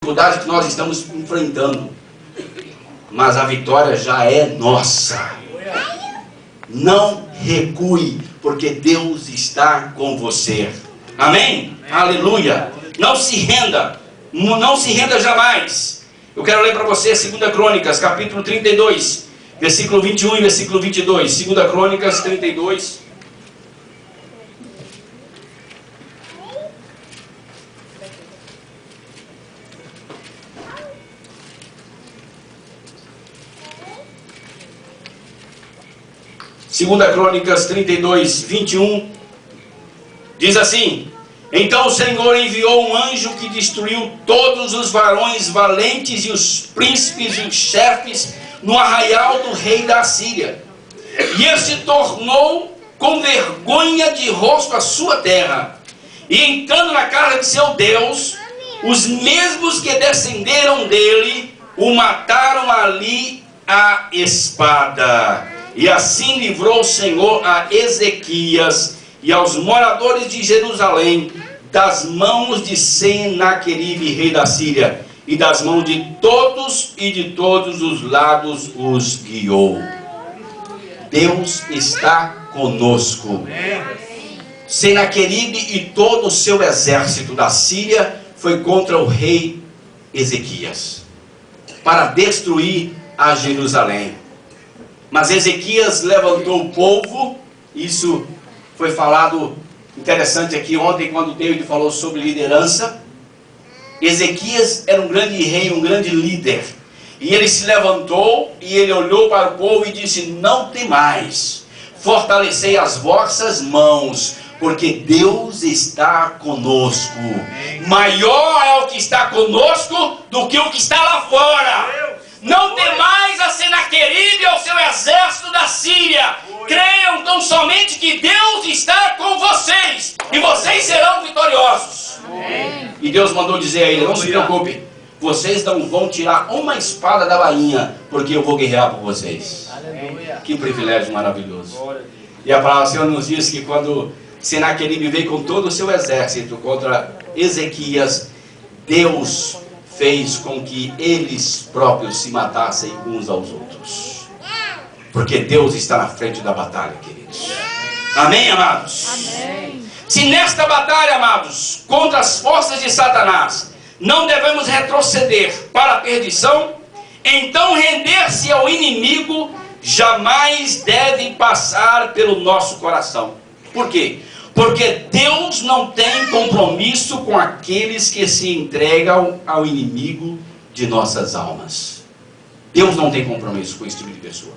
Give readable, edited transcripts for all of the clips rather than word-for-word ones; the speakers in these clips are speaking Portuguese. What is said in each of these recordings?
dificuldade que nós estamos enfrentando, mas a vitória já é nossa. Não recue, porque Deus está com você. Amém? Aleluia. Não se renda. Não se renda jamais. Eu quero ler para você 2 Crônicas, capítulo 32, versículo 21 e versículo 22. 2 Crônicas 32. Segunda Crônicas 32, 21, diz assim: então o Senhor enviou um anjo que destruiu todos os varões valentes e os príncipes e os chefes no arraial do rei da Assíria. E ele se tornou com vergonha de rosto a sua terra. E entrando na casa de seu Deus, os mesmos que descenderam dele o mataram ali à espada. E assim livrou o Senhor a Ezequias e aos moradores de Jerusalém das mãos de Senaqueribe, rei da Síria, e das mãos de todos e de todos os lados os guiou. Deus está conosco. Senaqueribe e todo o seu exército da Síria foi contra o rei Ezequias para destruir a Jerusalém. Mas Ezequias levantou o povo. Isso foi falado interessante aqui ontem, quando o David falou sobre liderança. Ezequias era um grande rei, um grande líder. E ele se levantou e ele olhou para o povo e disse: não temais, fortalecei as vossas mãos, porque Deus está conosco. Maior é o que está conosco do que o que está lá fora. Não temais a Senaqueribe e ao seu exército da Síria. Creiam tão somente que Deus está com vocês, e vocês serão vitoriosos. E Deus mandou dizer a ele: não se preocupe, vocês não vão tirar uma espada da bainha, porque eu vou guerrear por vocês. Que privilégio maravilhoso. E a palavra do Senhor nos diz que quando Senaqueribe veio com todo o seu exército contra Ezequias, Deus fez com que eles próprios se matassem uns aos outros. Porque Deus está na frente da batalha, queridos. Amém, amados? Amém. Se nesta batalha, amados, contra as forças de Satanás, não devemos retroceder para a perdição, então render-se ao inimigo jamais deve passar pelo nosso coração. Por quê? Porque Deus não tem compromisso com aqueles que se entregam ao inimigo de nossas almas. Deus não tem compromisso com esse tipo de pessoa.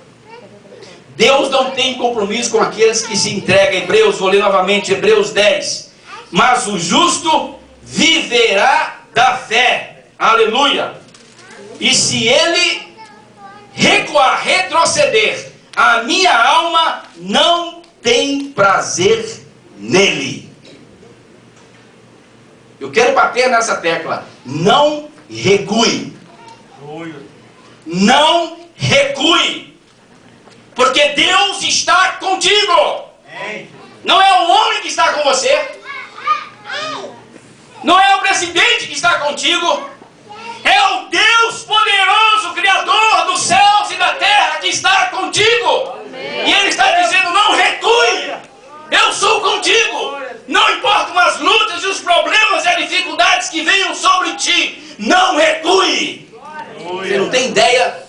Deus não tem compromisso com aqueles que se entregam. Vou ler novamente Hebreus 10. Mas o justo viverá da fé. Aleluia. E se ele recuar, retroceder, a minha alma não tem prazer nele. Eu quero bater nessa tecla. Não recue. Não recue. Porque Deus está contigo. Não é o homem que está com você. Não é o presidente que está contigo. É o Deus poderoso, Criador dos céus e da terra, que está contigo. E Ele está dizendo: não recue. Eu sou contigo. Não importam as lutas e os problemas e as dificuldades que venham sobre ti. Não recue. Você não tem ideia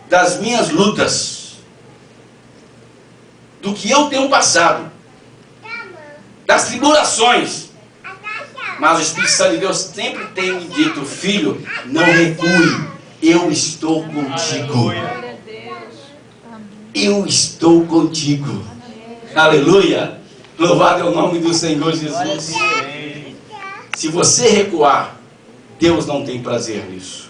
das minhas lutas, do que eu tenho passado, das tribulações. Mas o Espírito Santo de Deus sempre tem me dito: filho, não recue. Eu estou contigo. Eu estou contigo. Aleluia. Louvado é o nome do Senhor Jesus. Se você recuar, Deus não tem prazer nisso.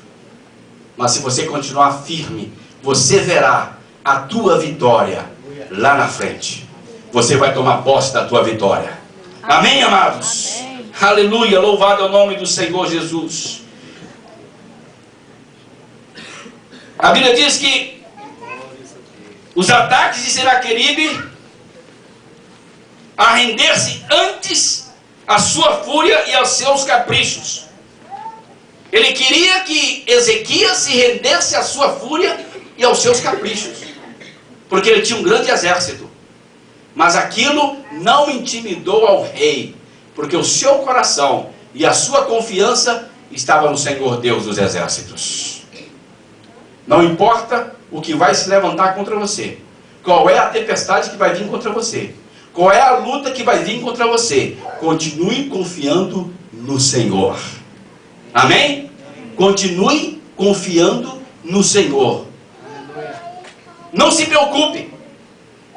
Mas se você continuar firme, você verá a tua vitória lá na frente. Você vai tomar posse da tua vitória. Amém, amados? Amém. Aleluia. Louvado é o nome do Senhor Jesus. A Bíblia diz que os ataques de Senaqueribe a render-se antes à sua fúria e aos seus caprichos. Ele queria que Ezequias se rendesse à sua fúria e aos seus caprichos, porque ele tinha um grande exército. Mas aquilo não intimidou ao rei, porque o seu coração e a sua confiança estava no Senhor Deus dos exércitos. Não importa o que vai se levantar contra você, qual é a tempestade que vai vir contra você, qual é a luta que vai vir contra você, continue confiando no Senhor. Amém? Continue confiando no Senhor. Não se preocupe.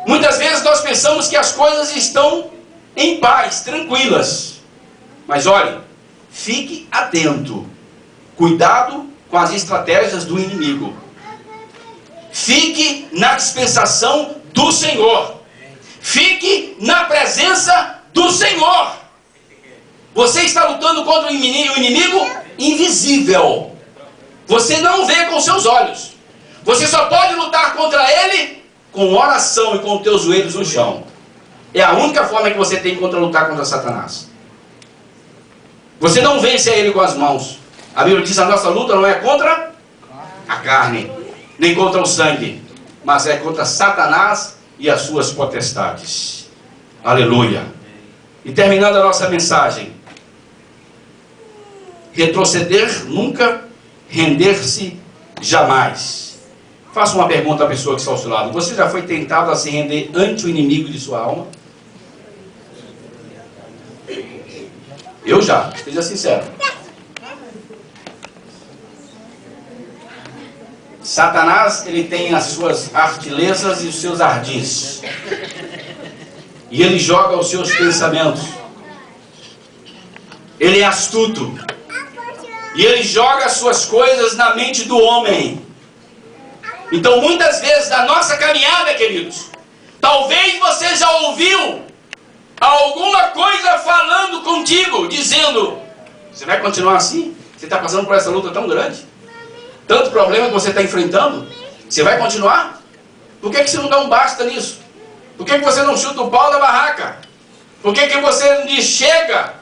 Muitas vezes nós pensamos que as coisas estão em paz, tranquilas. Mas olhe, fique atento. Cuidado com as estratégias do inimigo. Fique na dispensação do Senhor. Fique na presença do Senhor. Você está lutando contra o inimigo invisível. Você não vê com seus olhos. Você só pode lutar contra ele com oração e com os teus joelhos no chão. É a única forma que você tem contra lutar contra Satanás. Você não vence a ele com as mãos. A Bíblia diz: a nossa luta não é contra a carne, nem contra o sangue, mas é contra Satanás e as suas potestades. Aleluia. E terminando a nossa mensagem: retroceder nunca, render-se jamais. Faça uma pergunta à pessoa que está ao seu lado: você já foi tentado a se render ante o inimigo de sua alma? Eu já, seja sincero. Satanás, ele tem as suas artilezas e os seus ardis. E ele joga os seus pensamentos. Ele é astuto. E ele joga as suas coisas na mente do homem. Então, muitas vezes, na nossa caminhada, queridos, talvez você já ouviu alguma coisa falando contigo, dizendo: você vai continuar assim? Você está passando por essa luta tão grande? Tanto problema que você está enfrentando? Você vai continuar? Por que você não dá um basta nisso? Por que você não chuta o pau da barraca? Por que você não diz: chega,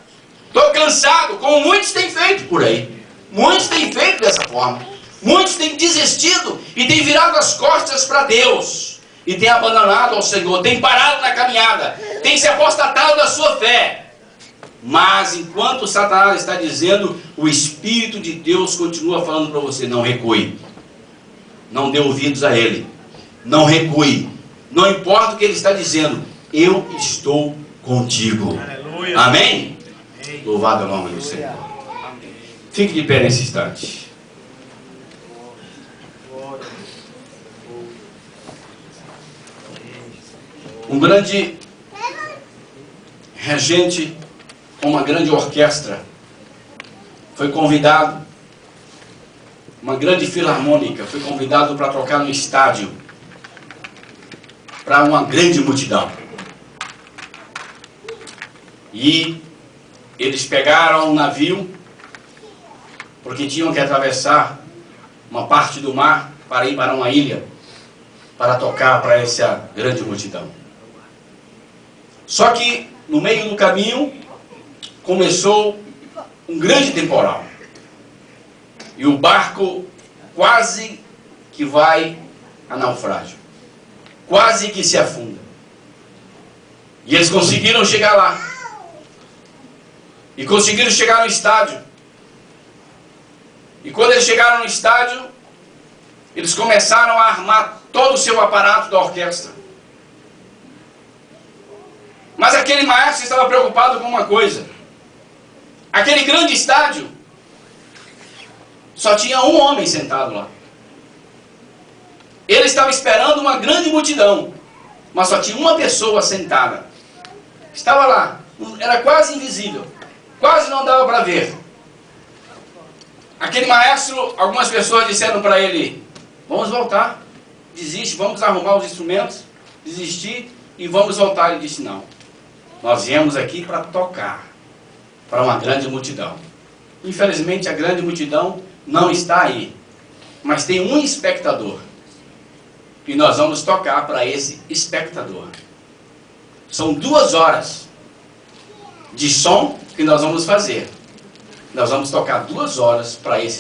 estou cansado? Como muitos têm feito por aí. Muitos têm feito dessa forma. Muitos têm desistido e têm virado as costas para Deus. E têm abandonado ao Senhor, têm parado na caminhada, têm se apostatado da sua fé. Mas enquanto Satanás está dizendo, o Espírito de Deus continua falando para você: não recue. Não dê ouvidos a ele. Não recue. Não importa o que ele está dizendo, eu estou contigo. Aleluia. Amém? Amém. Louvado é o nome do Senhor. Fique de pé nesse instante. Um grande regente com uma grande orquestra foi convidado, uma grande filarmônica foi convidado para tocar no estádio para uma grande multidão. E eles pegaram um navio, porque tinham que atravessar uma parte do mar para ir para uma ilha, para tocar para essa grande multidão. Só que no meio do caminho começou um grande temporal. E o barco quase que vai a naufrágio. Quase que se afunda. E eles conseguiram chegar lá. E conseguiram chegar no estádio. E quando eles chegaram no estádio, eles começaram a armar todo o seu aparato da orquestra. Mas aquele maestro estava preocupado com uma coisa. Aquele grande estádio só tinha um homem sentado lá. Ele estava esperando uma grande multidão, mas só tinha uma pessoa sentada. Estava lá, era quase invisível, quase não dava para ver. Aquele maestro, algumas pessoas disseram para ele: vamos voltar, desiste, vamos arrumar os instrumentos, desistir e vamos voltar. Ele disse: não, nós viemos aqui para tocar para uma grande multidão. Infelizmente a grande multidão não está aí, mas tem um espectador e nós vamos tocar para esse espectador. São 2 horas de som que nós vamos fazer. Nós vamos tocar 2 horas para esse